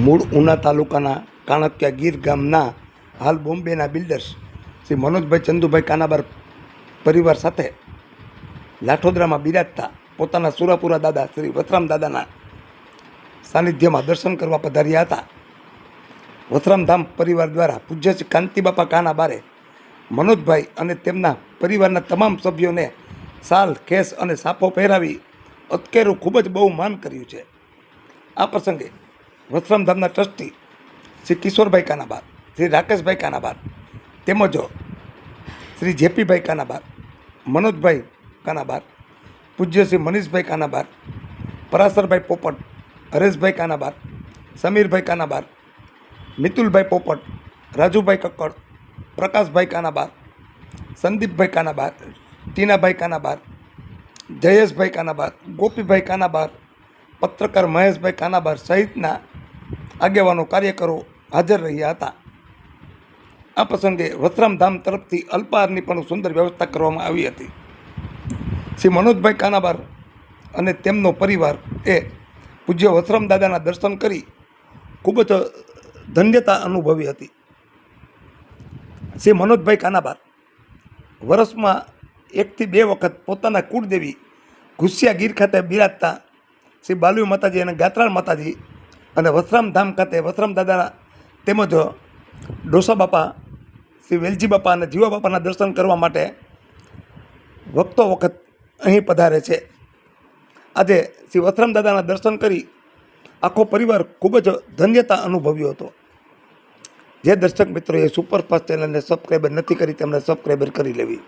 મૂળ ઉના તાલુકાના કાણકિયા ગીર ગામના હાલ બોમ્બેના બિલ્ડર્સ શ્રી મનોજભાઈ ચંદુભાઈ કાનાબાર પરિવાર સાથે લાઠોદરામાં બિરાજતા પોતાના સુરાપુરા દાદા શ્રી વથરામ દાદાના સાનિધ્યમાં દર્શન કરવા પધાર્યા હતા. વથરામધામ પરિવાર દ્વારા પૂજ્ય શ્રી કાંતિબાપા કાનાબારે મનોજભાઈ અને તેમના પરિવારના તમામ સભ્યોને સાલ, ખેસ અને સાફો પહેરાવી અત્કેરું ખૂબ જ બહુ માન કર્યું છે. આ પ્રસંગે વથરામધામના ટ્રસ્ટી શ્રી કિશોરભાઈ કાનાબાર, શ્રી રાકેશભાઈ કાનાબાર તેમજ શ્રી જેપીભાઈ કાનાબાર, મનોજભાઈ કાનાબાર, પૂજ્ય શ્રી મનીષભાઈ કાનાબાર, પરાશરભાઈ પોપટ, હરેશભાઈ કાનાબાર, સમીરભાઈ કાનાબાર, મિતુલભાઈ પોપટ, રાજુભાઈ કક્કડ, પ્રકાશભાઈ કાનાબાર, સંદીપભાઈ કાનાબાર, ટીનાભાઈ કાનાબાર, જયેશભાઈ કાનાબાર, ગોપીભાઈ કાનાબાર, પત્રકાર મહેશભાઈ કાનાબાર સહિતના આગેવાનો કાર્યકરો હાજર રહ્યા હતા. આ પ્રસંગે વથરામધામ તરફથી અલ્પાહારની પણ સુંદર વ્યવસ્થા કરવામાં આવી હતી. શ્રી મનોજભાઈ કાનાબાર અને તેમનો પરિવાર એ પૂજ્ય વથરામ દાદાના દર્શન કરી ખૂબ જ ધન્યતા અનુભવી હતી. શ્રી મનોજભાઈ કાનાબાર વર્ષમાં 1 થી 2 વખત પોતાના કુળદેવી ઘુસિયા ગીર ખાતે બિરાજતા શ્રી બાલવી માતાજી અને ગાત્રાળ માતાજી અને વથરામધામ ખાતે વથરામ દાદાના તેમજ ડોસા બાપા, શ્રી વેલજી બાપા અને જીવા બાપાના દર્શન કરવા માટે વખતો વખત અહીં પધારે છે. આજે શ્રી વથરામ દાદાના દર્શન કરી આખો પરિવાર ખૂબ જ ધન્યતા અનુભવ્યો હતો. જે દર્શક મિત્રોએ સુપરફાસ્ટ ચેનલને સબસ્ક્રાઈબર નથી કરી તેમણે સબસ્ક્રાઈબર કરી લેવી.